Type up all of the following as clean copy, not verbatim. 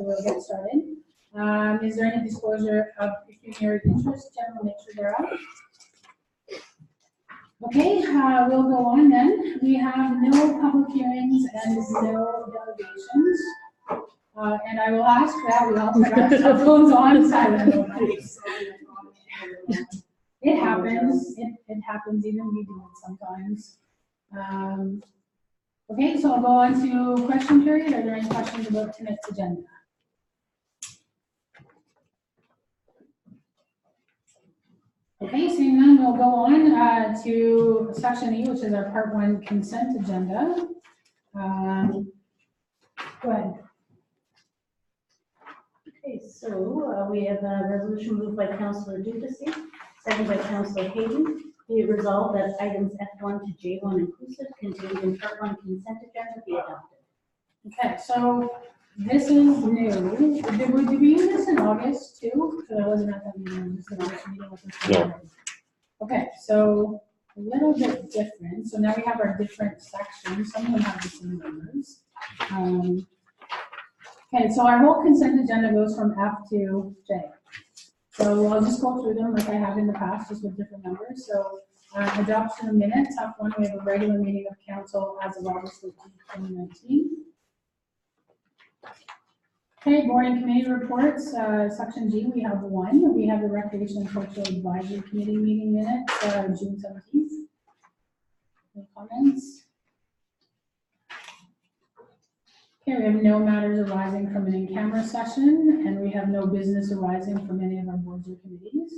so we'll get started. Is there any disclosure of pecuniary interest? Jen will make sure they're up. Okay, we'll go on then. We have no public hearings and no delegations. And I will ask that we all put our cell phones on silent. It happens. It happens. Even we do it sometimes. Okay, so I'll go on to question period. Are there any questions about tonight's agenda? Okay, seeing none, we'll go on to section E, which is our part 1 consent agenda. Go ahead. Okay, so we have a resolution moved by Councillor Duplessis, seconded by Councillor Hayden. Be it resolved that items F1 to J1 inclusive contained in part 1 consent agenda be adopted. Okay, so this is new. Did we use this in August too? Because I wasn't at that meeting. This is the first meeting with this. No. Okay, so a little bit different. So now we have our different sections. Some of them have the same numbers. Okay, so our whole consent agenda goes from F to J. So I'll just go through them like I have in the past, just with different numbers. So adoption of minutes. F1, we have a regular meeting of council as of August 15, 2019. Okay, board and committee reports. Section G, we have one. We have the Recreation and Cultural Advisory Committee meeting minutes, June 17th. Any comments? Okay, we have no matters arising from an in-camera session, and we have no business arising from any of our boards or committees.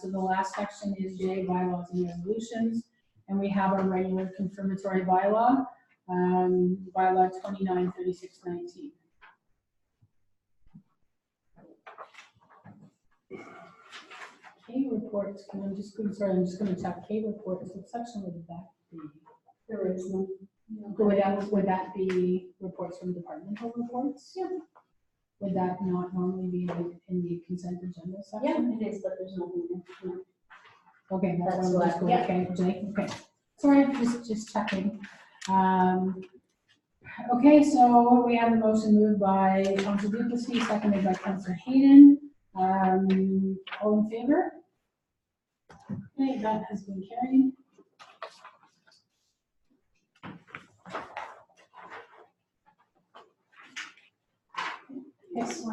So the last section is J, bylaws and resolutions, and we have our regular confirmatory bylaw, bylaw 293619. K reports, I'm just going to check K reports. What section would that be? There is none. Would that be reports from departmental reports? Yeah. Would that not normally be in the consent agenda section? Yeah, it is, but there's nothing in it. Okay, that's That's what what- I'm yeah. okay, Jake, okay. Sorry, just checking. Okay, so we have the motion moved by Councilor Duplessis, seconded by Councilor Hayden. All in favor? Okay, that has been carried. Yes.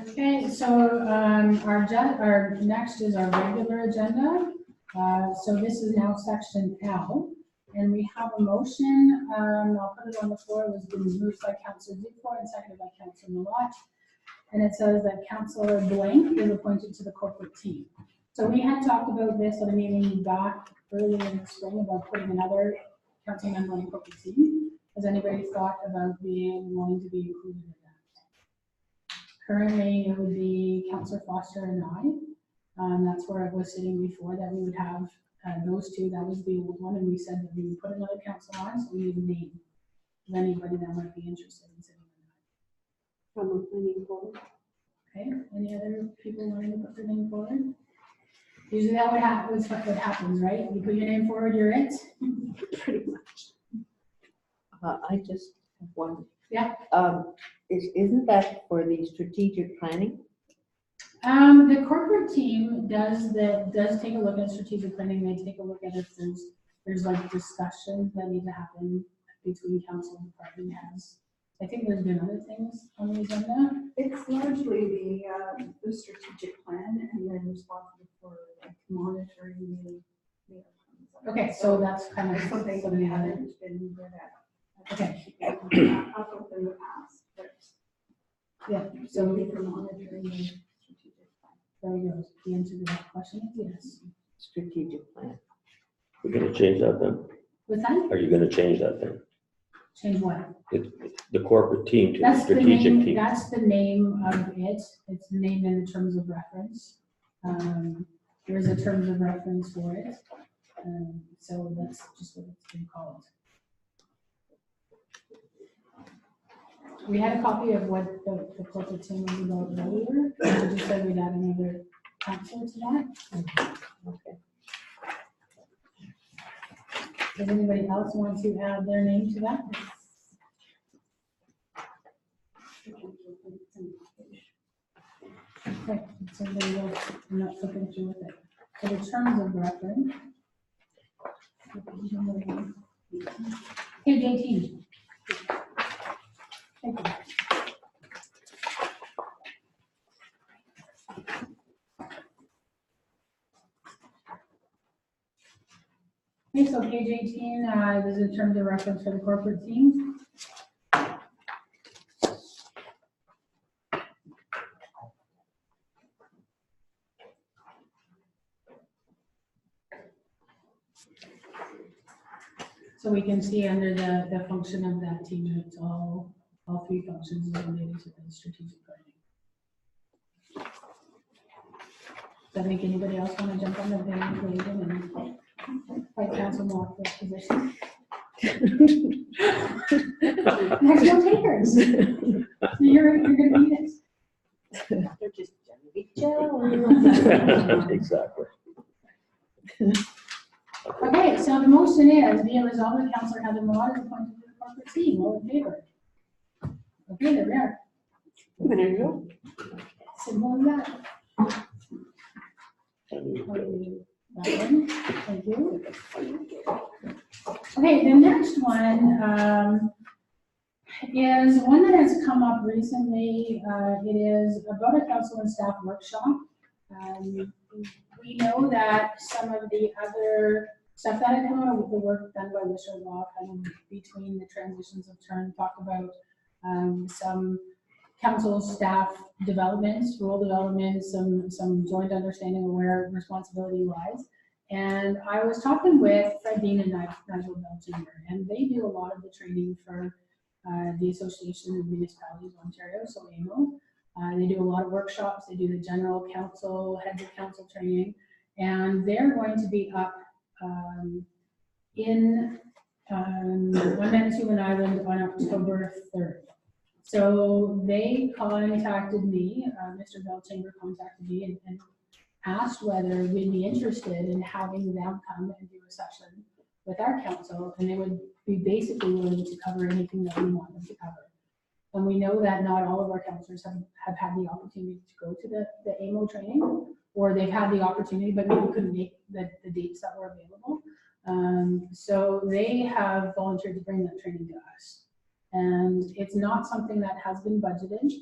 Okay, so our next is our regular agenda. So this is now section L, and we have a motion. I'll put it on the floor. It was been moved by Councilor Dufour and seconded by Councilor Milot. And it says that Councilor Blank is appointed to the corporate team. So we had talked about this at a meeting back earlier in the spring about putting another council member on the corporate team. Has anybody thought about wanting to be included in that? Currently, it would be Councillor Foster and I. That's where it was sitting before, that we would have those two. That was the old one, and we said that we would put another council on, so we need a name of anybody that might be interested in sitting on that. From moving forward. Okay, any other people wanting to put their name forward? Usually that would happen, is what happens, right? You put your name forward, you're it. Pretty much. I just have one. Yeah. Isn't that for the strategic planning? The corporate team does take a look at strategic planning. They take a look at if there's like discussions that need to happen between council and department heads. I think there's been other things on the agenda. It's largely the strategic plan, and then responsible for like monitoring the outcomes. Okay, so that's kind of It's something that we we haven't. haven't been good at. Okay. Up in the past, but Yeah, so so we for monitoring the strategic plan. there we go. The answer to that question is yes. Strategic plan. We're gonna change that then? With that, Are you gonna change that then? change what? The corporate team to the That's the strategic name, team? that's the name of it. It's the name in the terms of reference. There's a terms of reference for it. So that's just what it's been called. We had a copy of what the corporate team was about earlier. We just said we'd add another counselor to that. Okay. Does anybody else want to add their name to that? Okay, so there you go. I'm not flipping through with it. So the terms of reference. Page 18. Thank you. Okay, so page 18, this is in terms of reference for the corporate team. So we can see under the function of that team, it's all three functions related to the strategic planning. So I think anybody else want to jump on the bandwagon and fight council more for that position? There's no takers. You're gonna need it. They're just gonna be jealous. Exactly. Okay, so the motion is, be it resolved that Councillor Heather Millar is appointed to the corporate team. All in favor? Okay, there we are. There you go. Simple as that. Thank you. Okay, the next one is one that has come up recently. It is about a council and staff workshop. We know that some of the other stuff that had come out of the work done by Wisher Law, kind of between the transitions of term, talk about some council staff developments, role developments, some joint understanding of where responsibility lies. And I was talking with Fred Dean and Nigel Belchinger, and they do a lot of the training for the Association of Municipalities of Ontario, so AMO. They do a lot of workshops. They do the general council, heads of council training, and they're going to be up in on Manitoulin Island on October 3rd. So they contacted me, Mr. Belchinger contacted me and asked whether we'd be interested in having them come and do a session with our council, and they would be basically willing to cover anything that we want them to cover. And we know that not all of our councillors have had the opportunity to go to the AMO training, or they've had the opportunity, but maybe couldn't make the dates that were available. So they have volunteered to bring that training to us. And it's not something that has been budgeted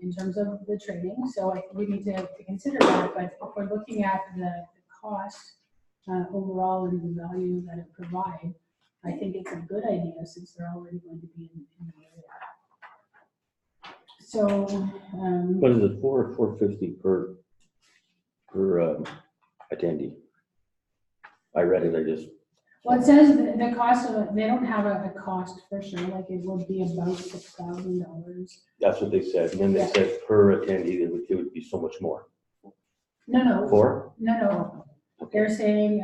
in terms of the training. So I think we need to consider that, but if we're looking at the cost overall and the value that it provides, I think it's a good idea since they're already going to be in the area. So, What is it, $450 per attendee? I read it, I just, well, it says the cost of it, they don't have a cost for sure, like it would be about $6,000. that's what they said. And then they said per attendee, it would be so much more. No. Four? No. They're saying,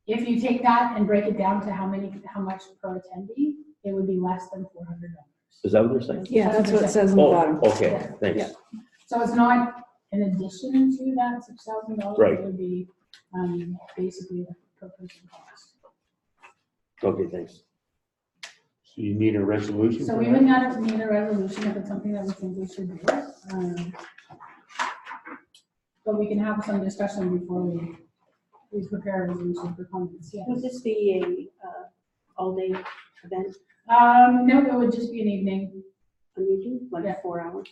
if you take that and break it down to how much per attendee, it would be less than $400. Is that what they're saying? Yeah, that's what it says on the Oh, bottom. okay, Yeah. thanks. Yeah. So it's not in addition to that $6,000. Right. It would be basically a per person cost. Okay, thanks. So you need a resolution So for we that? would not need a resolution if it's something that we think we should do. But we can have some discussion before we prepare a resolution for comments, yes. Would this be a all-day event No, it would just be an evening. on YouTube, like Yeah. 4 hours?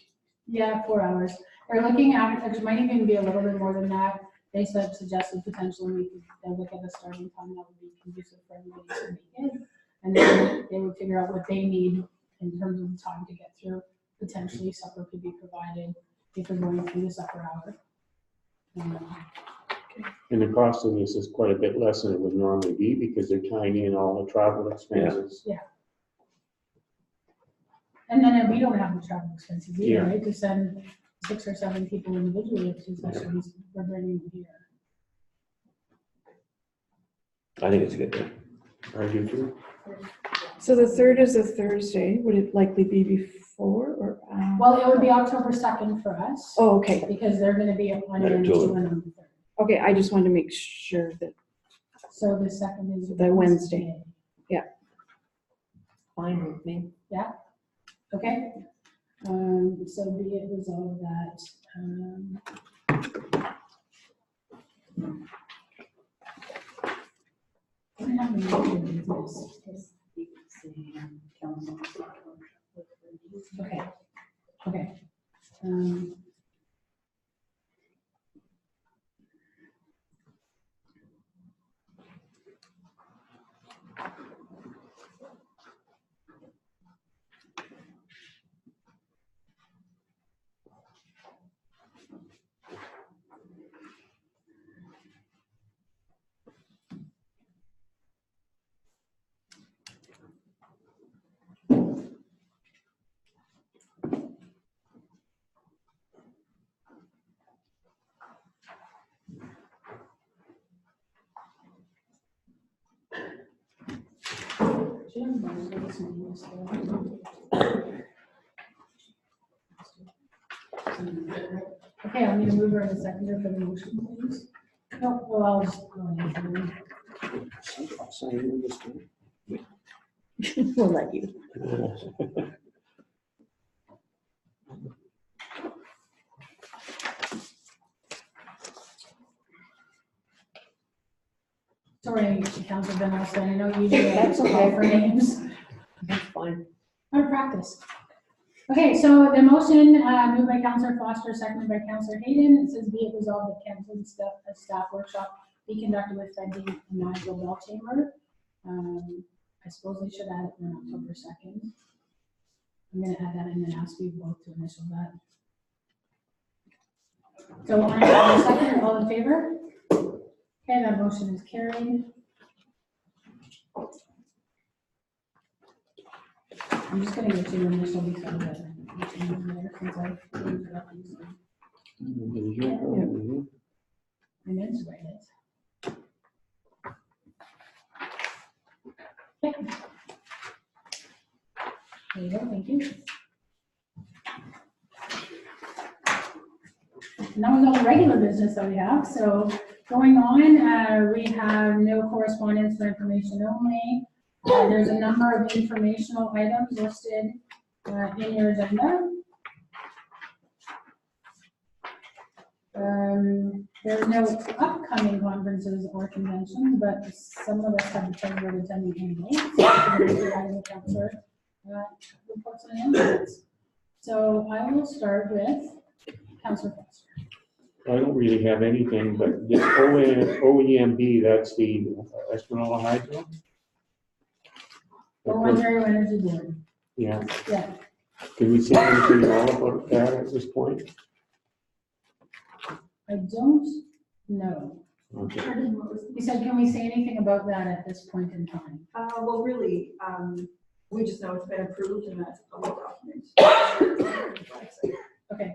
Yeah, 4 hours. They're looking at, it might even be a little bit more than that. They suggested potentially we could look at a starting time that would be conducive for everybody to make it. And then they would figure out what they need in terms of the time to get through. Potentially supper could be provided if they're going through the supper hour. And the cost of this is quite a bit less than it would normally be because they're tying in all the travel expenses. And then we don't have the travel expenses either, Yeah. right? To send 6 or 7 people individually to sessions, we're bringing them here. I think it's a good thing. I do too. So the 3rd is a Thursday. Would it likely be before or? Well, it would be October 2nd for us. Oh, okay. Because they're gonna be on Manitoulin. on the 3rd. Okay, I just wanted to make sure that, So the 2nd is. The Wednesday. Fine with me. Okay, So be it resolved that, I don't have any other business. Okay, okay. Okay, I'm gonna move her in a seconder for the motion, please. No, well, I'll just go ahead. We'll let you. Sorry, Councilor Van Alstyne, I know you do That's call okay. for names. That's fine. Out of practice. Okay, so the motion, moved by Councilor Foster, seconded by Councilor Hayden. It says, be it resolved that Council staff workshop be conducted with Fenton and Nigel Bell Chamber. I suppose they should add it on October 2nd. I'm gonna add that and then ask you both to initial that. So on the second, all in favor? Okay, that motion is carried. I'm just gonna get you an initial because of the, since I forgot these. And it's right. Okay. There you go, thank you. Now we got the regular business that we have, so going on, we have no correspondence for information only. There's a number of informational items listed in your agenda. There's no upcoming conferences or conventions, but some of us have the pleasure of attending anyway. So we're providing the counselor reports and announcements. So I will start with Councilor Foster. I don't really have anything, but this OEMB, that's the Espanola Hydro. Ontario Energy Board. Yeah, Yeah. can we say anything at all about that at this point? I don't know. Okay. Pardon, what was You said, can we say anything about that at this point in time? well, really, we just know it's been approved and that's a public document. Okay,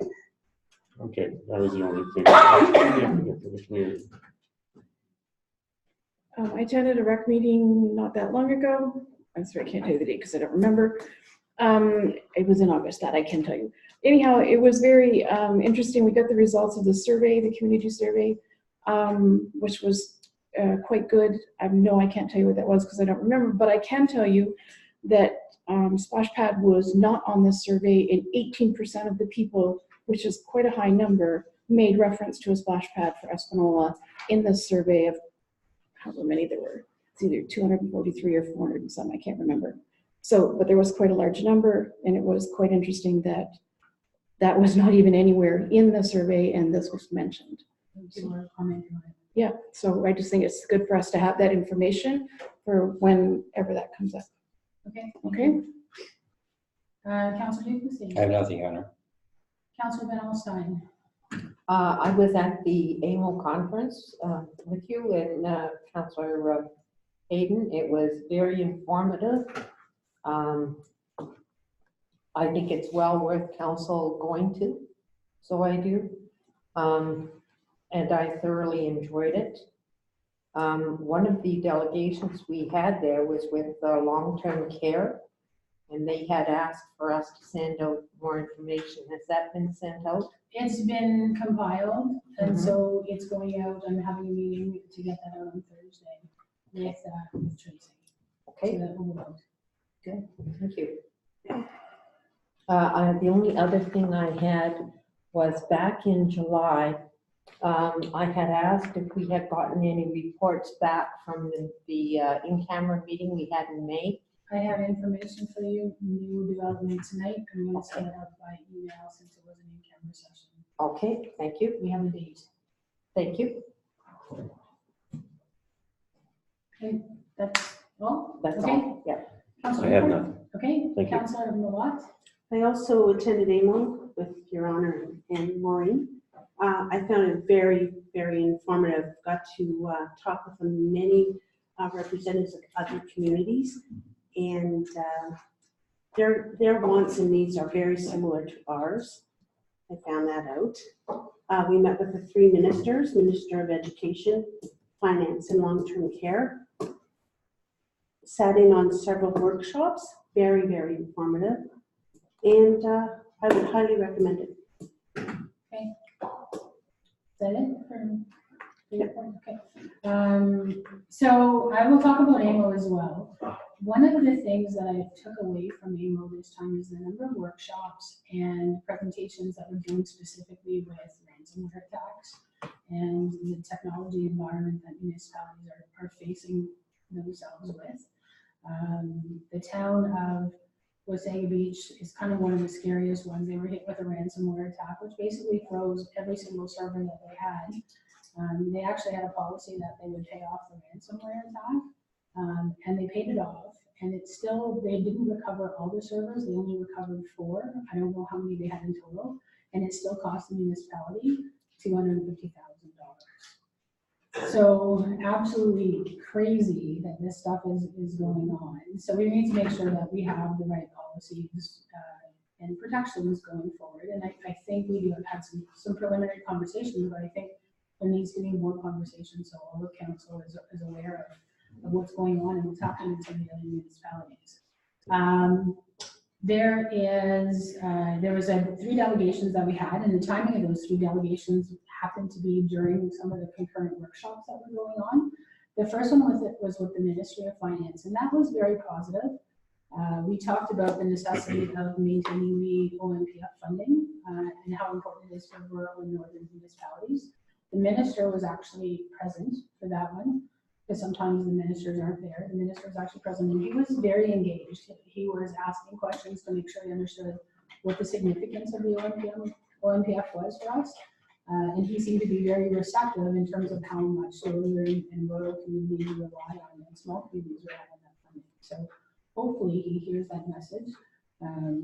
Okay, that was the only thing. Yeah, to get to the community. I attended a rec meeting not that long ago. I'm sorry, I can't tell you the date because I don't remember. It was in August, that I can tell you. Anyhow, it was very interesting. We got the results of the survey, the community survey, which was quite good. No, I can't tell you what that was because I don't remember, but I can tell you that Splash Pad was not on this survey, and 18% of the people, which is quite a high number, made reference to a splash pad for Espanola in this survey of however many there were. It's either 243 or 400 and some, I can't remember. So, but there was quite a large number, and it was quite interesting that that was not even anywhere in the survey, and this was mentioned. do you want to comment on it? Yeah, so I just think it's good for us to have that information for whenever that comes up. Okay. Okay? Councilor Duplessis. I have nothing, Your Honor. Councilor Van Alstyne. I was at the AMO conference with you and Councillor Hayden. It was very informative. I think it's well worth council going to, so I do. And I thoroughly enjoyed it. One of the delegations we had there was with long-term care, and they had asked for us to send out more information. Has that been sent out? It's been compiled, and so it's going out. I'm having a meeting to get that out on Thursday with Tracy. Okay, So that will go out. good, thank you. The only other thing I had was back in July, I had asked if we had gotten any reports back from the in-camera meeting we had in May. I have information for you, new development tonight. I'm gonna send it out by email since it was an in-camera session. Okay, thank you, We have a date. thank you. Okay, that's all? That's Okay. all, yeah. Councilor I have Report? nothing. Okay, Thank you. Councilor Millat? I also attended AMO with Your Honor and Maureen. I found it very, very informative. Got to talk with many representatives of other communities, and their wants and needs are very similar to ours. I found that out. We met with the three ministers, Minister of Education, Finance, and Long-Term Care. Sat in on several workshops, very, very informative. And I would highly recommend it. Is that it for your point? Okay. So I will talk about AMO as well. One of the things that I took away from AMO this time is the number of workshops and presentations that were doing specifically with ransomware attacks and the technology environment that municipalities are facing themselves with. The town of Wasaga Beach is kind of one of the scariest ones. They were hit with a ransomware attack, which basically froze every single server that they had. They actually had a policy that they would pay off the ransomware attack, and they paid it off. And it's still, they didn't recover all the servers. They only recovered 4. I don't know how many they had in total. And it still cost the municipality $250,000. So absolutely crazy that this stuff is going on. So we need to make sure that we have the right policies and protections going forward. And I think we do have had some preliminary conversations, but I think there needs to be more conversation so all of council is aware of what's going on and what's happening in some of the other municipalities. There was 3 delegations that we had, and the timing of those 3 delegations happened to be during some of the concurrent workshops that were going on. The first one was with the Ministry of Finance, and that was very positive. We talked about the necessity of maintaining the OMPF funding and how important it is for rural and northern municipalities. The minister was actually present for that one, because sometimes the ministers aren't there. The minister was actually present, and he was very engaged. He was asking questions to make sure he understood what the significance of the OMPF was for us. And he seemed to be very receptive in terms of how much northern and rural communities rely on and small communities rely on that funding. So hopefully he hears that message. And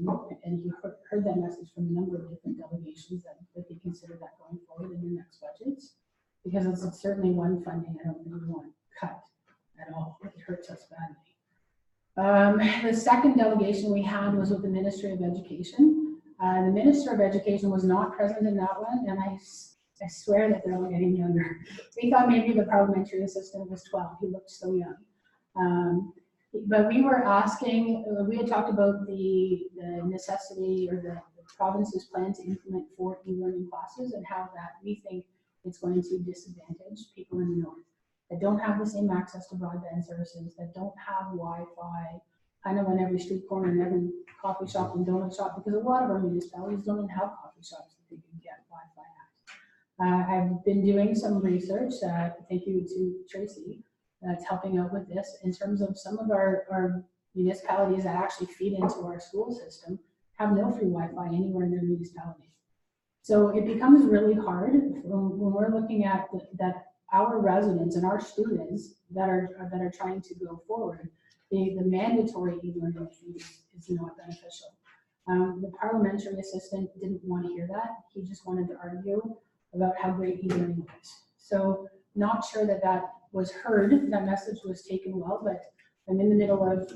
he heard that message from a number of different delegations that they consider that going forward in the next budgets. Because it's certainly one funding I don't think we want cut at all. It hurts us badly. The second delegation we had was with the Ministry of Education. The Minister of Education was not present in that one, and I swear that they're all getting younger. We thought maybe the parliamentary assistant was 12. He looked so young. But we were asking, we had talked about the necessity or the province's plan to implement 4 e-learning classes and how that we think it's going to disadvantage people in the north that don't have the same access to broadband services, that don't have Wi-Fi kind of on every street corner and every coffee shop and donut shop, because a lot of our municipalities don't even have coffee shops that they can get Wi-Fi at. I've been doing some research, thank you to Tracy, that's helping out with this in terms of some of our municipalities that actually feed into our school system have no free Wi-Fi anywhere in their municipality. So it becomes really hard when we're looking at that our residents and our students that are trying to go forward. The mandatory e-learning is not beneficial. The parliamentary assistant didn't want to hear that. He just wanted to argue about how great e-learning was. So not sure that was heard, that message was taken well, but I'm in the middle of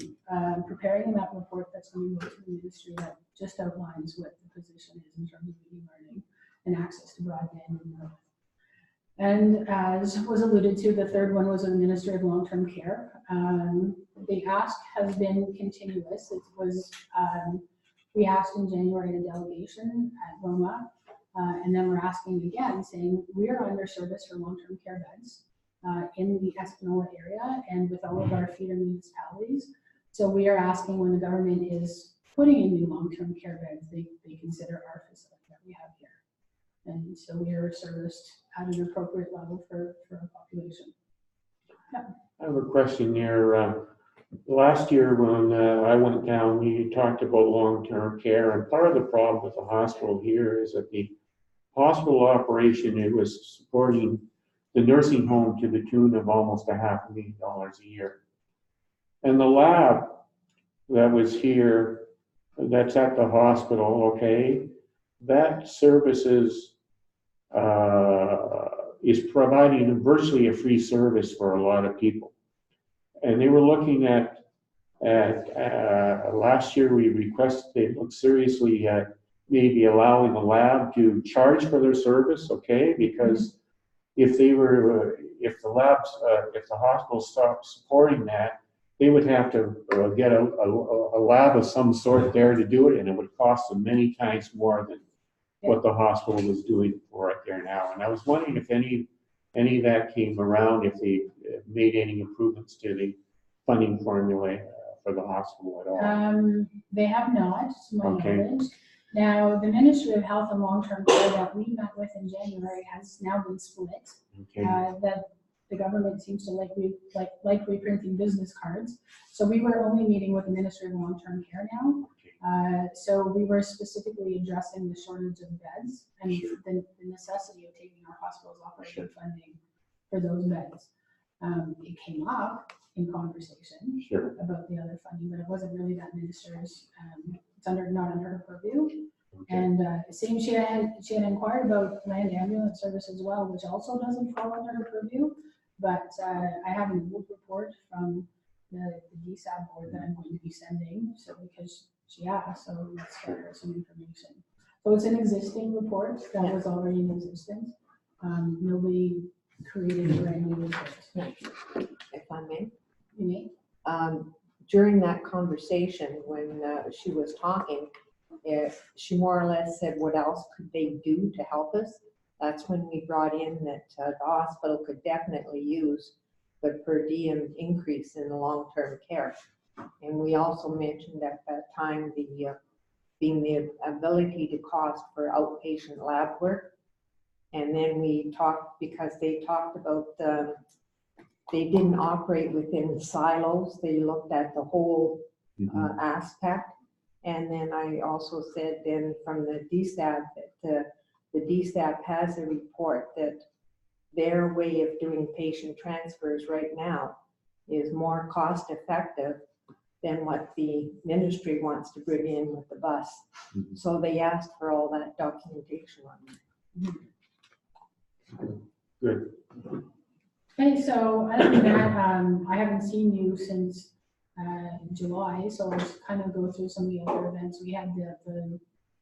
preparing that report that's going to go to the ministry that just outlines what the position is in terms of e-learning and access to broadband in the north. And as was alluded to, the third one was the Minister of Long-Term Care. The ask has been continuous. It was, we asked in January at a delegation at Roma, and then we're asking again, saying we are under service for long-term care beds in the Espanola area and with all of our feeder municipalities. So we are asking when the government is putting in new long-term care beds, they consider our facility that we have here. And so we are serviced at an appropriate level for our population. I have a question here. Last year when I went down, we talked about long-term care, and part of the problem with the hospital here is that the hospital operation, it was supporting the nursing home to the tune of almost $500,000 a year. And the lab that was here, that's at the hospital, okay, that services is providing virtually a free service for a lot of people. And they were looking at last year we requested, they looked seriously at maybe allowing the lab to charge for their service, okay? Because if the hospital stopped supporting that, they would have to get a lab of some sort there to do it, and it would cost them many times more than what the hospital was doing for it there now. And I was wondering if any of that came around, if they made any improvements to the funding formula for the hospital at all. They have not, to my Okay. knowledge. Now, the Ministry of Health and Long-Term Care that we met with in January has now been split. Okay. That the government seems to like reprinting business cards. So we were only meeting with the Ministry of Long-Term Care now. So we were specifically addressing the shortage of beds and the necessity of taking our hospital's operating funding for those beds. It came up in conversation Sure. about the other funding, but it wasn't really that minister's, it's not under her purview. Okay. And same, she had inquired about land ambulance service as well, which also doesn't fall under her purview. But I have an old report from the DSAB board that I'm going to be sending. So because she asked, so let's get her some information. So it's an existing report that was already in existence. Nobody created a brand new report. If I may. You may? During that conversation, when she was talking, she more or less said, what else could they do to help us? That's when we brought in that the hospital could definitely use the per diem increase in the long-term care. And we also mentioned at that time being the ability to cost for outpatient lab work. And then we talked, because they talked about they didn't operate within silos. They looked at the whole aspect. And then I also said then from the DSAB that the DSAB has a report that their way of doing patient transfers right now is more cost effective than what the ministry wants to bring in with the bus. So they asked for all that documentation on it. Good. Okay, so other than that, I haven't seen you since July, so I'll just kind of go through some of the other events. We had the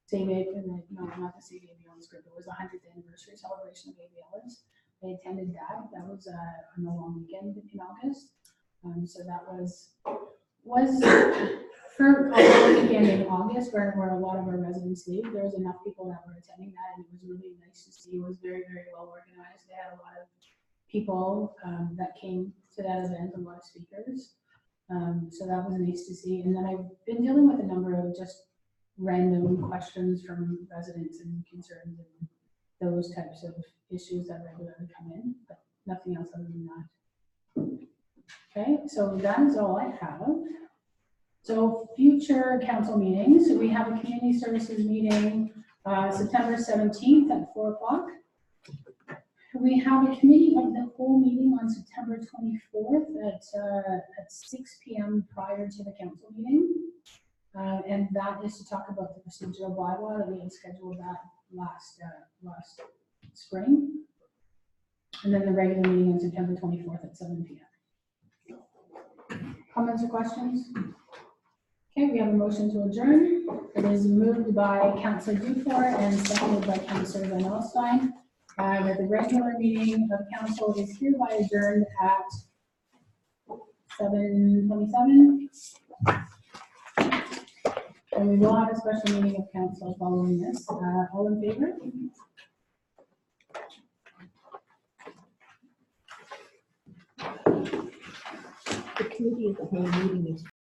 Save A, no, not the Save ABLS group, it was the 100th anniversary celebration of ABLS. I attended that. That was on a long weekend in August. So that was for a weekend in August where a lot of our residents leave. There was enough people that were attending that, and it was really nice to see. It was very, very well organized. They had a lot of people that came to that event, a lot of speakers. So that was nice to see. And then I've been dealing with a number of just random questions from residents and concerns and those types of issues that regularly come in, but nothing else other than that. Okay, so that is all I have. So future council meetings, we have a community services meeting September 17th at 4 o'clock. We have a committee of the whole meeting on September 24th at 6 p.m. prior to the council meeting. And that is to talk about the procedural bylaw that we had scheduled that last spring. And then the regular meeting on September 24th at 7 p.m. Comments or questions? Okay, we have a motion to adjourn. It is moved by Councillor Dufour and seconded by Councillor Van Alstyne. That the regular meeting of council is hereby adjourned at 7:27. And we will have a special meeting of council following this. All in favor? The committee of the whole meeting is